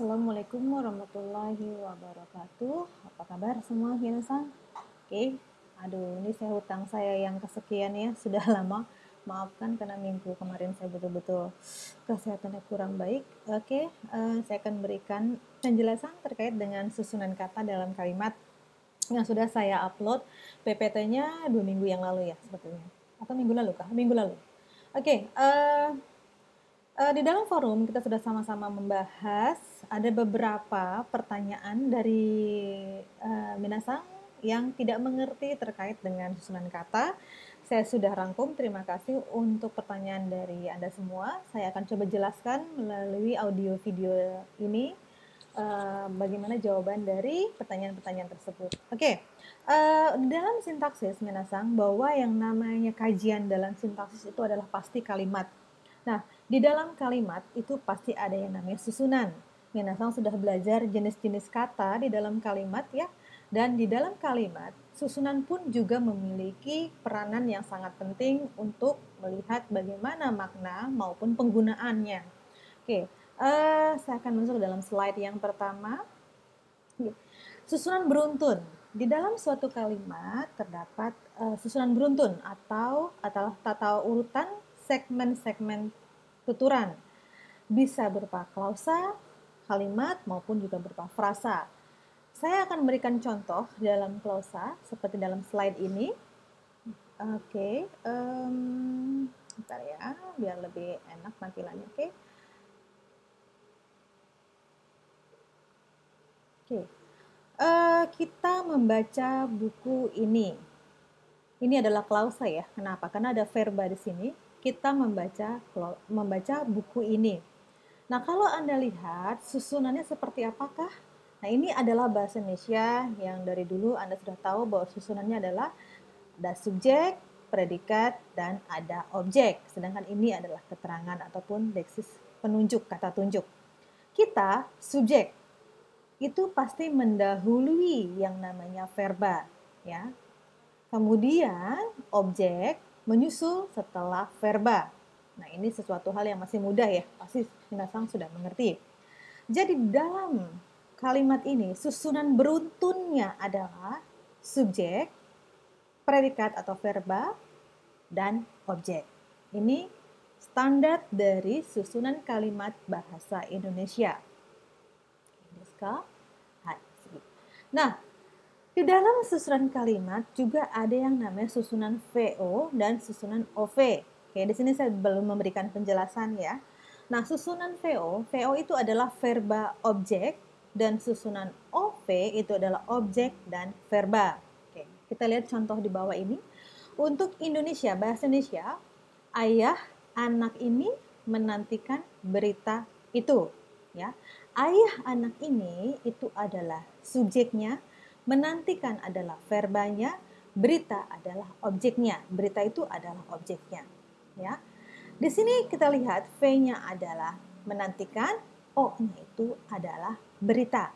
Assalamualaikum warahmatullahi wabarakatuh. Apa kabar semua, minasan? Oke. Aduh, ini saya hutang saya yang kesekian ya, sudah lama. Maafkan karena minggu kemarin saya betul-betul kesehatannya kurang baik. Oke, saya akan berikan penjelasan terkait dengan susunan kata dalam kalimat yang sudah saya upload PPT-nya 2 minggu yang lalu ya, sepertinya. Atau minggu lalu kah? Minggu lalu. Oke, di dalam forum kita sudah sama-sama membahas ada beberapa pertanyaan dari minasang yang tidak mengerti terkait dengan susunan kata. Saya sudah rangkum, terima kasih untuk pertanyaan dari Anda semua. Saya akan coba jelaskan melalui audio video ini bagaimana jawaban dari pertanyaan-pertanyaan tersebut. Oke, dalam sintaksis minasang bahwa yang namanya kajian dalam sintaksis itu adalah pasti kalimat. Nah, di dalam kalimat itu pasti ada yang namanya susunan. Minasang sudah belajar jenis-jenis kata di dalam kalimat ya. Dan di dalam kalimat, susunan pun juga memiliki peranan yang sangat penting untuk melihat bagaimana makna maupun penggunaannya. Oke, saya akan masuk ke dalam slide yang pertama. Susunan beruntun. Di dalam suatu kalimat terdapat susunan beruntun atau tata urutan segmen-segmen tuturan. Bisa berupa klausa, kalimat, maupun juga berupa frasa. Saya akan memberikan contoh dalam klausa, seperti dalam slide ini. Oke, bentar ya, biar lebih enak tampilannya. Oke. Kita membaca buku ini. Ini adalah klausa ya. Kenapa? Karena ada verba di sini. Kita membaca buku ini. Nah, kalau Anda lihat susunannya seperti apakah? Nah, ini adalah bahasa Indonesia yang dari dulu Anda sudah tahu bahwa susunannya adalah ada subjek, predikat, dan ada objek. Sedangkan ini adalah keterangan ataupun deksis penunjuk, kata tunjuk. Kita, subjek, itu pasti mendahului yang namanya verba, ya. Kemudian objek menyusul setelah verba. Nah, ini sesuatu hal yang masih mudah ya, pasti minasang sudah mengerti. Jadi dalam kalimat ini susunan beruntunnya adalah subjek, predikat atau verba, dan objek. Ini standar dari susunan kalimat bahasa Indonesia. Nah, di dalam susunan kalimat juga ada yang namanya susunan VO dan susunan OV. Oke, di sini saya belum memberikan penjelasan ya. Nah, susunan VO itu adalah verba objek dan susunan OV itu adalah objek dan verba. Oke, kita lihat contoh di bawah ini. Untuk Indonesia, bahasa Indonesia, ayah anak ini menantikan berita itu, ya. Ayah anak ini itu adalah subjeknya, menantikan adalah verbanya, berita adalah objeknya. Berita itu adalah objeknya, ya. Di sini kita lihat V-nya adalah menantikan, O-nya itu adalah berita,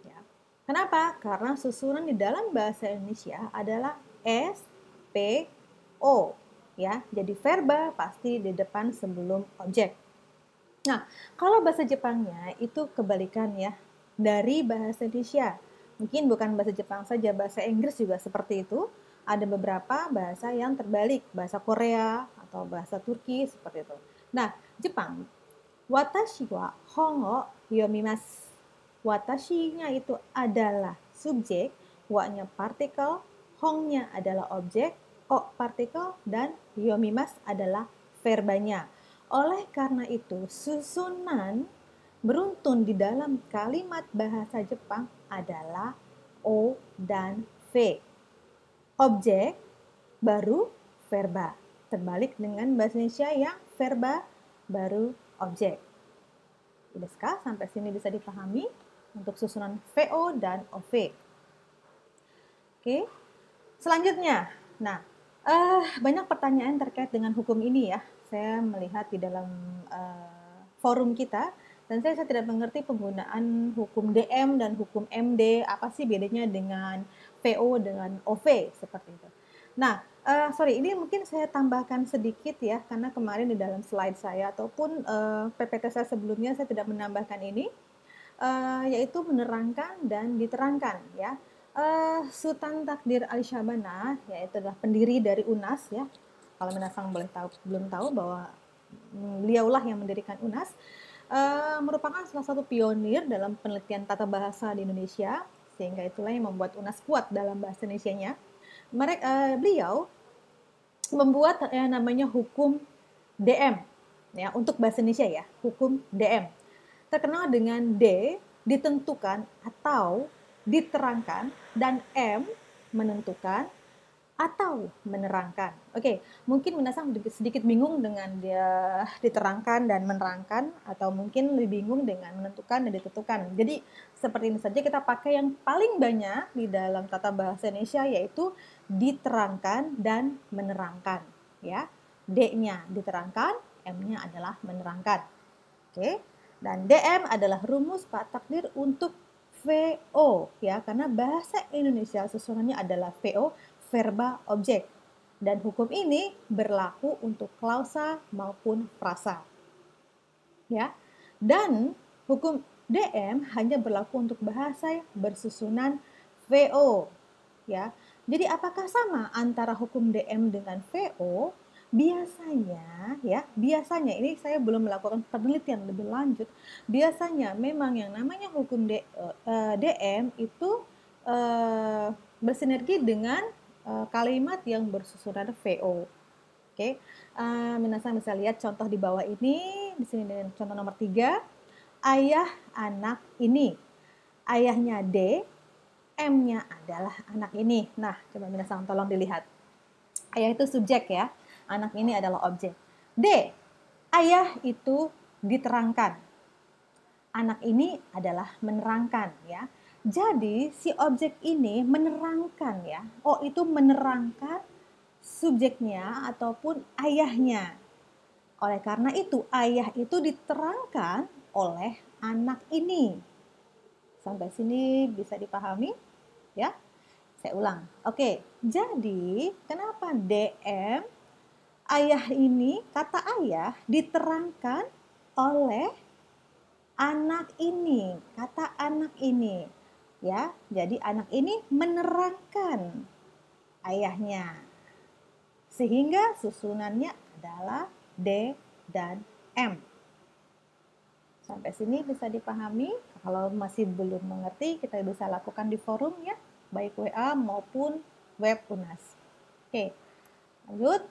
ya. Kenapa? Karena susunan di dalam bahasa Indonesia adalah S, P, O, ya. Jadi verba pasti di depan sebelum objek. Nah, kalau bahasa Jepangnya itu kebalikan ya dari bahasa Indonesia. Mungkin bukan bahasa Jepang saja, bahasa Inggris juga seperti itu. Ada beberapa bahasa yang terbalik, bahasa Korea atau bahasa Turki seperti itu. Nah, Jepang, watashi wa hongo yomimasu. Watashi-nya itu adalah subjek, wa-nya partikel, hong-nya adalah objek, o partikel, dan yomimasu adalah verbanya. Oleh karena itu, susunan beruntun di dalam kalimat bahasa Jepang adalah O dan V. Objek baru verba. Terbalik dengan bahasa Indonesia yang verba baru objek. Sudah sampai sini bisa dipahami untuk susunan VO dan OV. Oke. Selanjutnya, nah, banyak pertanyaan terkait dengan hukum ini ya. Saya melihat di dalam forum kita, dan saya tidak mengerti penggunaan hukum DM dan hukum MD, apa sih bedanya dengan VO dengan OV, seperti itu. Nah, ini mungkin saya tambahkan sedikit ya, karena kemarin di dalam slide saya ataupun PPT saya sebelumnya saya tidak menambahkan ini. yaitu menerangkan dan diterangkan ya. Sultan Takdir Ali Syahbana yaitu adalah pendiri dari UNAS ya. Kalau minasang belum tahu bahwa beliaulah yang mendirikan UNAS, merupakan salah satu pionir dalam penelitian tata bahasa di Indonesia, sehingga itulah yang membuat UNAS kuat dalam bahasa Indonesianya. Beliau membuat namanya hukum DM ya untuk bahasa Indonesia ya, hukum DM. Terkenal dengan D ditentukan atau diterangkan dan M menentukan atau menerangkan. Oke, mungkin minasang sedikit bingung dengan dia diterangkan dan menerangkan, atau mungkin lebih bingung dengan menentukan dan ditentukan. Jadi seperti ini saja kita pakai yang paling banyak di dalam tata bahasa Indonesia, yaitu diterangkan dan menerangkan. Ya, D-nya diterangkan, M-nya adalah menerangkan. Oke, dan DM adalah rumus Pak Takdir untuk VO ya, karena bahasa Indonesia susunannya adalah VO, verba objek, dan hukum ini berlaku untuk klausa maupun frasa ya. Dan hukum DM hanya berlaku untuk bahasa bersusunan VO ya. Jadi apakah sama antara hukum DM dengan VO? Biasanya ini saya belum melakukan penelitian lebih lanjut. Biasanya memang yang namanya hukum DM itu bersinergi dengan kalimat yang bersusunan VO. Oke, minasan bisa lihat contoh di bawah ini. Di sini dengan contoh nomor 3, ayah anak ini. Ayahnya D, M-nya adalah anak ini. Nah, coba minasan tolong dilihat. Ayah itu subjek ya, anak ini adalah objek. D, ayah itu diterangkan. Anak ini adalah menerangkan ya. Jadi si objek ini menerangkan ya. Oh, itu menerangkan subjeknya ataupun ayahnya. Oleh karena itu, ayah itu diterangkan oleh anak ini. Sampai sini bisa dipahami? Ya, saya ulang. Oke, jadi kenapa DM ayah ini, kata ayah diterangkan oleh anak ini, kata anak ini. Ya, jadi anak ini menerangkan ayahnya. Sehingga susunannya adalah D dan M. Sampai sini bisa dipahami? Kalau masih belum mengerti, kita bisa lakukan di forum ya, baik WA maupun web UNAS. Oke, lanjut.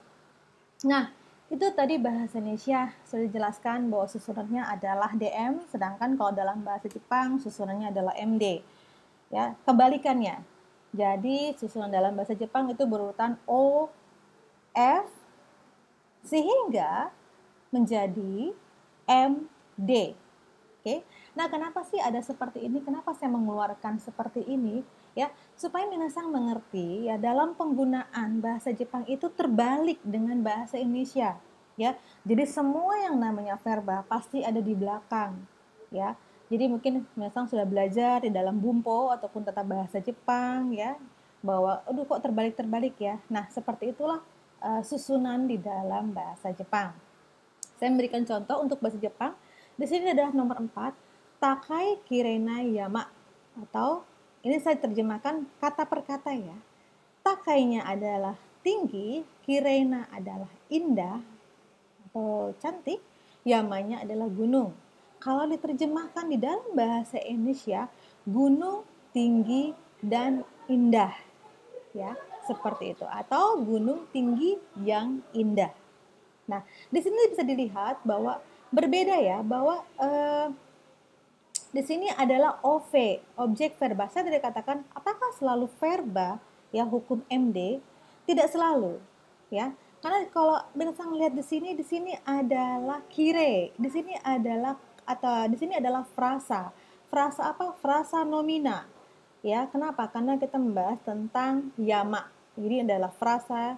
Nah, itu tadi bahasa Indonesia sudah dijelaskan bahwa susunannya adalah DM, sedangkan kalau dalam bahasa Jepang susunannya adalah MD. Ya, kebalikannya. Jadi susunan dalam bahasa Jepang itu berurutan O, F, sehingga menjadi MD. Oke. Nah, kenapa sih ada seperti ini? Kenapa saya mengeluarkan seperti ini? Ya, supaya minasang mengerti ya, dalam penggunaan bahasa Jepang itu terbalik dengan bahasa Indonesia. Ya, jadi semua yang namanya verba pasti ada di belakang. Ya, jadi mungkin minasang sudah belajar di dalam bumpo ataupun tata bahasa Jepang ya, bahwa aduh kok terbalik-terbalik ya. Nah, seperti itulah susunan di dalam bahasa Jepang. Saya memberikan contoh untuk bahasa Jepang. Di sini adalah nomor 4, Takai Kirena Yama, atau ini saya terjemahkan kata per kata ya. Takainya adalah tinggi, Kirena adalah indah atau cantik, Yamanya adalah gunung. Kalau diterjemahkan di dalam bahasa Indonesia, gunung tinggi dan indah. Ya, seperti itu, atau gunung tinggi yang indah. Nah, di sini bisa dilihat bahwa berbeda ya, bahwa di sini adalah OV, objek verba. Saya tadi katakan apakah selalu verba ya hukum MD? Tidak selalu, ya. Karena kalau bintang lihat di sini adalah kire, di sini adalah frasa. Frasa apa? Frasa nomina. Ya, kenapa? Karena kita membahas tentang yama. Jadi adalah frasa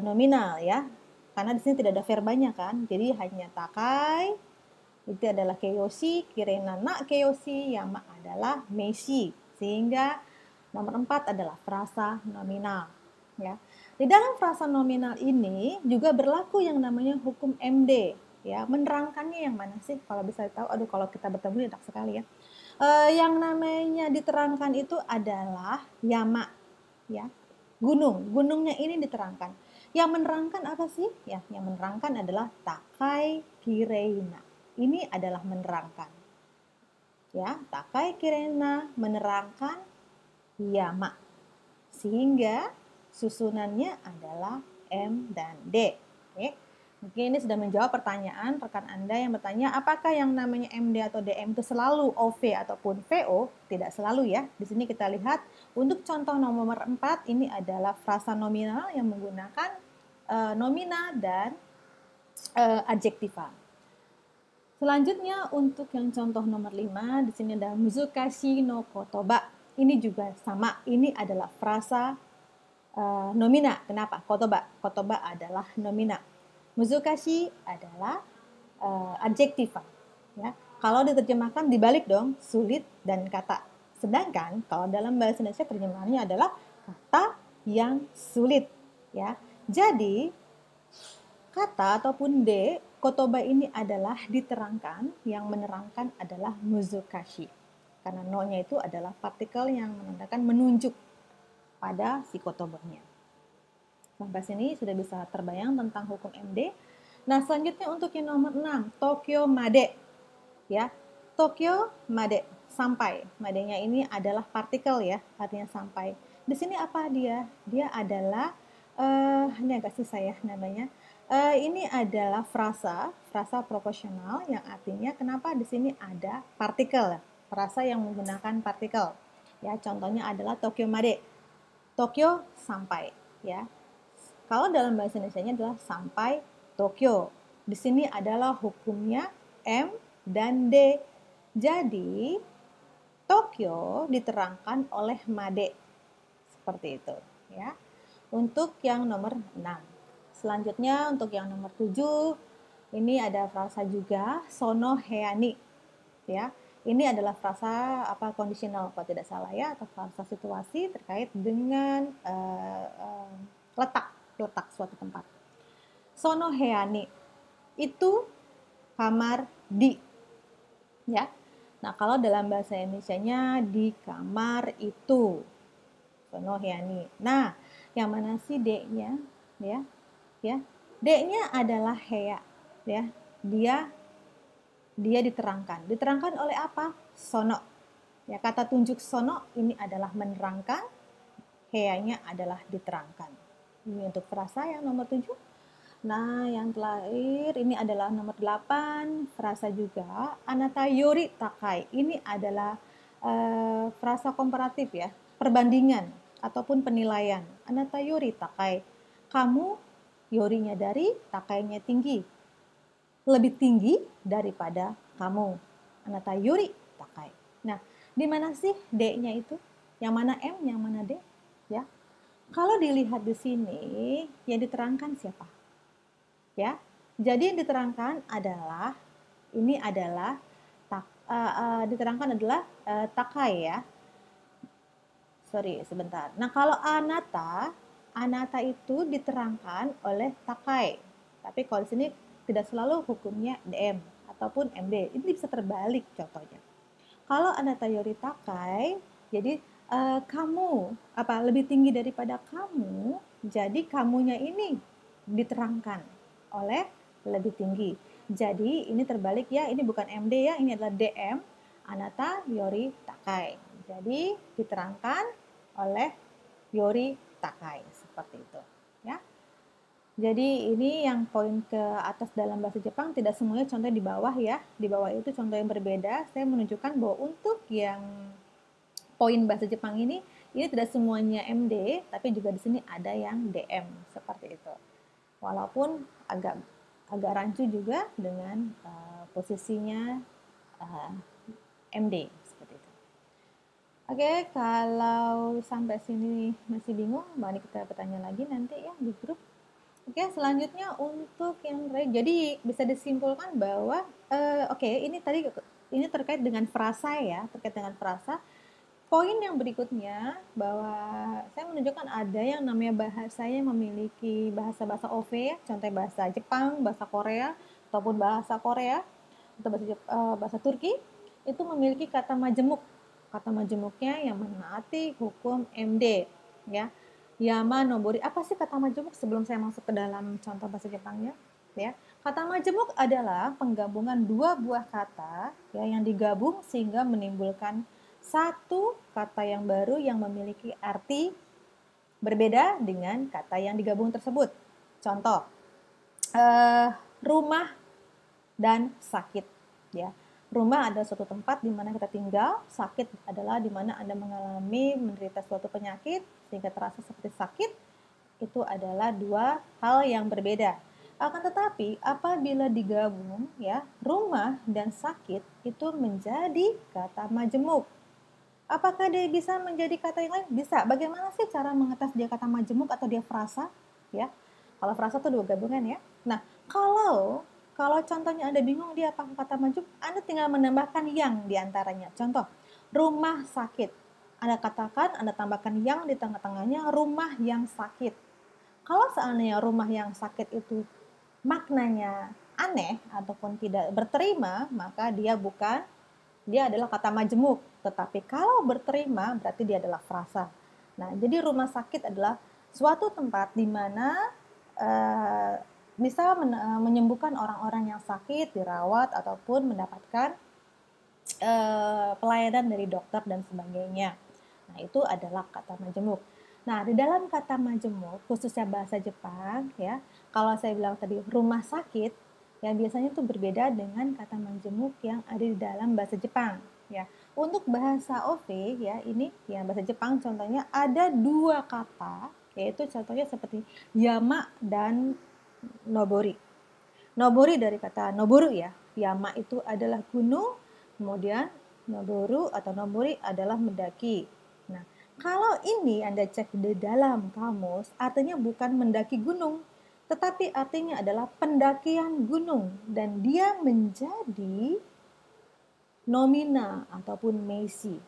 nominal ya. Karena di sini tidak ada verbanya kan. Jadi hanya takai, itu adalah keyoshi, kirena na keyoshi, yama adalah meshi. Sehingga nomor 4 adalah frasa nominal. Ya. Di dalam frasa nominal ini juga berlaku yang namanya hukum MD. ya. Menerangkannya yang mana sih? Kalau bisa tahu, aduh kalau kita bertemu enak sekali ya. Yang namanya diterangkan itu adalah yama, ya, gunung. Gunungnya ini diterangkan. Yang menerangkan apa sih? Ya, yang menerangkan adalah takai kireina. Ini adalah menerangkan. Ya, takai kireina menerangkan yama. Sehingga susunannya adalah M dan D. Oke. Mungkin ini sudah menjawab pertanyaan rekan Anda yang bertanya, apakah yang namanya MD atau DM itu selalu OV ataupun VO? Tidak selalu ya. Di sini kita lihat untuk contoh nomor 4 ini adalah frasa nominal yang menggunakan nomina dan adjektiva. Selanjutnya untuk yang contoh nomor 5 di sini ada muzukashi no kotoba. Ini juga sama. Ini adalah frasa nomina. Kenapa? Kotoba. Kotoba adalah nomina. Muzukashi adalah adjektiva. Ya. Kalau diterjemahkan dibalik dong, sulit dan kata. Sedangkan kalau dalam bahasa Indonesia terjemahannya adalah kata yang sulit. Ya. Jadi kata ataupun de, kotoba ini adalah diterangkan, yang menerangkan adalah muzukashi. Karena no-nya itu adalah partikel yang menandakan menunjuk pada si kotobanya. Sampai sini sudah bisa terbayang tentang hukum MD. Nah, selanjutnya untuk yang nomor 6, Tokyo Made. Ya, Tokyo Made, sampai. Madenya ini adalah partikel ya, artinya sampai. Di sini apa dia? Dia adalah, ini agak susah ya namanya. Ini adalah frasa proporsional yang artinya kenapa di sini ada partikel, frasa yang menggunakan partikel. Ya, contohnya adalah Tokyo Made. Tokyo sampai, ya. Kalau dalam bahasa Indonesianya adalah sampai Tokyo. Di sini adalah hukumnya M dan D. Jadi, Tokyo diterangkan oleh Made. Seperti itu, ya. Untuk yang nomor 6. Selanjutnya untuk yang nomor 7, ini ada frasa juga sono heani, ya. Ini adalah frasa kondisional kalau tidak salah ya, atau frasa situasi terkait dengan letak suatu tempat. Sono heani itu kamar di, ya. Nah, kalau dalam bahasa Indonesianya di kamar itu. Sono heani. Nah, yang mana sih D-nya? Ya. Ya. D-nya adalah hea, ya. Dia diterangkan. Diterangkan oleh apa? Sono. Ya, kata tunjuk sono ini adalah menerangkan, hea-nya adalah diterangkan. Ini untuk frasa yang nomor 7. Nah, yang terakhir ini adalah nomor 8, frasa juga anata yori takai. Ini adalah frasa komparatif ya, perbandingan ataupun penilaian. Anata yori takai. Kamu yorinya dari, takainya tinggi. Lebih tinggi daripada kamu. Anata yori takai. Nah, di mana sih D-nya itu? Yang mana M, yang mana D? Ya. Kalau dilihat di sini, yang diterangkan siapa? Ya. Jadi yang diterangkan adalah ini adalah diterangkan adalah takai ya. Sorry, sebentar. Nah, kalau anata itu diterangkan oleh takai. Tapi kalau di sini tidak selalu hukumnya DM ataupun MD. Ini bisa terbalik contohnya. Kalau anata yori takai, jadi kamu lebih tinggi daripada kamu, jadi kamunya ini diterangkan oleh lebih tinggi. Jadi ini terbalik ya, ini bukan MD ya, ini adalah DM, anata yori takai. Jadi diterangkan oleh yori takai, seperti itu ya. Jadi ini yang poin ke atas dalam bahasa Jepang, tidak semuanya contoh di bawah ya. Di bawah itu contoh yang berbeda. Saya menunjukkan bahwa untuk yang poin bahasa Jepang ini tidak semuanya MD, tapi juga di sini ada yang DM, seperti itu. Walaupun agak rancu juga dengan posisinya MD, seperti itu. Oke, kalau sampai sini masih bingung, mari kita bertanya lagi nanti ya di grup. Oke, selanjutnya untuk yang jadi bisa disimpulkan bahwa ini terkait dengan frasa ya, terkait dengan frasa. Poin yang berikutnya bahwa saya menunjukkan ada yang namanya bahasa yang memiliki bahasa-bahasa OV, contoh bahasa Jepang, bahasa Korea, ataupun bahasa Korea atau bahasa Turki itu memiliki kata majemuk. Kata majemuknya yang menaati hukum MD, ya. Yama nobori. Apa sih kata majemuk sebelum saya masuk ke dalam contoh bahasa Jepangnya? Ya, kata majemuk adalah penggabungan dua buah kata ya yang digabung sehingga menimbulkan satu kata yang baru yang memiliki arti berbeda dengan kata yang digabung tersebut. Contoh, rumah dan sakit, ya. Rumah adalah suatu tempat di mana kita tinggal, sakit adalah di mana Anda menderita suatu penyakit sehingga terasa seperti sakit. Itu adalah dua hal yang berbeda. Akan tetapi apabila digabung, ya, rumah dan sakit itu menjadi kata majemuk. Apakah dia bisa menjadi kata yang lain? Bisa. Bagaimana sih cara mengetes dia kata majemuk atau dia frasa? Ya, kalau frasa itu dua gabungan ya. Nah, kalau contohnya Anda bingung dia apa kata majemuk, Anda tinggal menambahkan yang di antaranya. Contoh, rumah sakit. Anda katakan, Anda tambahkan yang di tengah-tengahnya, rumah yang sakit. Kalau seandainya rumah yang sakit itu maknanya aneh ataupun tidak berterima, maka dia adalah kata majemuk. Tetapi kalau berterima berarti dia adalah frasa. Nah, jadi rumah sakit adalah suatu tempat di mana bisa menyembuhkan orang-orang yang sakit, dirawat ataupun mendapatkan pelayanan dari dokter dan sebagainya. Nah, itu adalah kata majemuk. Nah, di dalam kata majemuk, khususnya bahasa Jepang, ya, kalau saya bilang tadi rumah sakit, yang biasanya itu berbeda dengan kata majemuk yang ada di dalam bahasa Jepang. Ya, untuk bahasa OV, ya, ini yang bahasa Jepang contohnya ada dua kata, yaitu contohnya seperti yama dan nobori. Nobori dari kata noboru ya, yama itu adalah gunung, kemudian noboru atau nobori adalah mendaki. Nah, kalau ini Anda cek di dalam kamus, artinya bukan mendaki gunung, tetapi artinya adalah pendakian gunung dan dia menjadi nomina ataupun meisi.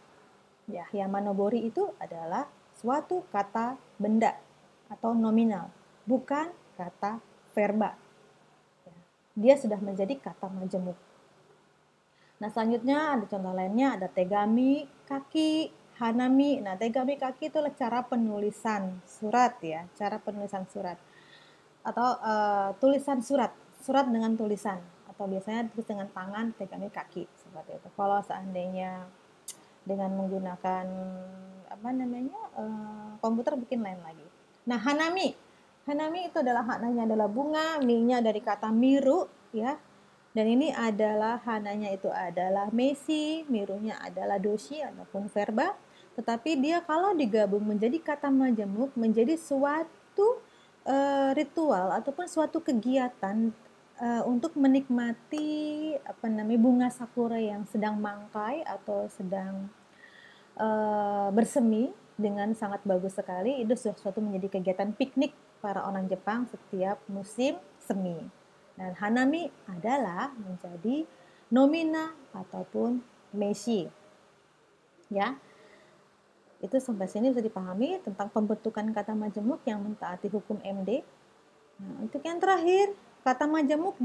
Ya, Yamanobori itu adalah suatu kata benda atau nominal, bukan kata verba. Dia sudah menjadi kata majemuk. Nah, selanjutnya ada contoh lainnya, ada tegami, kaki, hanami. Nah, tegami kaki itu adalah cara penulisan surat ya, cara penulisan surat atau tulisan surat dengan tulisan atau biasanya tulis dengan tangan, tegami kaki seperti itu. Kalau seandainya dengan menggunakan komputer bikin lain lagi. Nah, hanami. Hanami itu adalah hananya adalah bunga, mi-nya dari kata miru ya. Dan ini adalah hananya itu adalah meisi, mirunya adalah doshi ataupun verba. Tetapi dia kalau digabung menjadi kata majemuk menjadi suatu ritual ataupun suatu kegiatan untuk menikmati bunga sakura yang sedang mangkai atau sedang bersemi dengan sangat bagus sekali. Itu suatu menjadi kegiatan piknik para orang Jepang setiap musim semi. Dan hanami adalah menjadi nomina ataupun meshi. Ya. Itu sampai sini bisa dipahami tentang pembentukan kata majemuk yang mentaati hukum MD. Nah, untuk yang terakhir, kata majemuk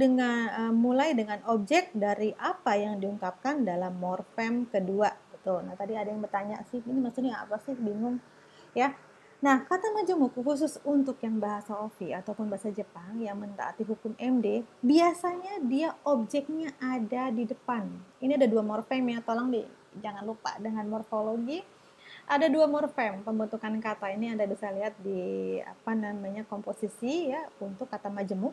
mulai dengan objek dari apa yang diungkapkan dalam morfem kedua. Betul. Nah, tadi ada yang bertanya sih, ini maksudnya apa sih? Bingung ya. Nah, kata majemuk khusus untuk yang bahasa OV ataupun bahasa Jepang yang mentaati hukum MD, biasanya dia objeknya ada di depan. Ini ada dua morfem ya, tolong jangan lupa dengan morfologi. Ada dua morfem pembentukan kata ini Anda bisa lihat di komposisi ya untuk kata majemuk.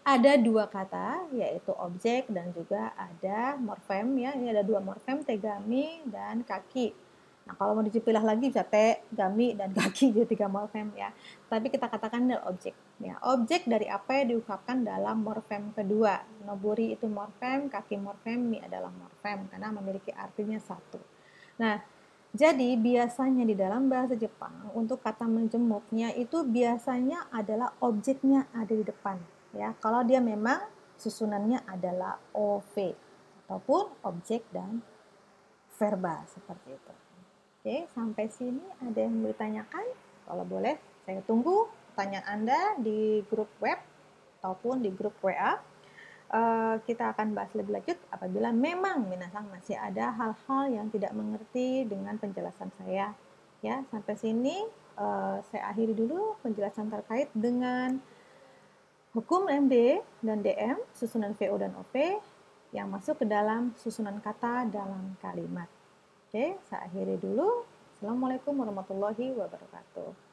Ada dua kata yaitu objek dan juga ada morfem ya. Ini ada dua morfem tegami dan kaki. Nah, kalau mau dipilah lagi bisa te, gami dan kaki jadi tiga morfem ya. Tapi kita katakan adalah objek ya. Objek dari apa yang diungkapkan dalam morfem kedua. Nobori itu morfem, kaki morfem, mi adalah morfem karena memiliki artinya satu. Nah, jadi biasanya di dalam bahasa Jepang untuk kata majemuknya itu biasanya adalah objeknya ada di depan ya. Kalau dia memang susunannya adalah OV ataupun objek dan verba seperti itu. Oke, sampai sini ada yang mau ditanyakan? Kalau boleh saya tunggu pertanyaan Anda di grup web ataupun di grup WA. kita akan bahas lebih lanjut apabila memang minasang masih ada hal-hal yang tidak mengerti dengan penjelasan saya. Ya, sampai sini saya akhiri dulu penjelasan terkait dengan hukum MD dan DM, susunan VO dan OP yang masuk ke dalam susunan kata dalam kalimat. Oke, saya akhiri dulu. Assalamualaikum warahmatullahi wabarakatuh.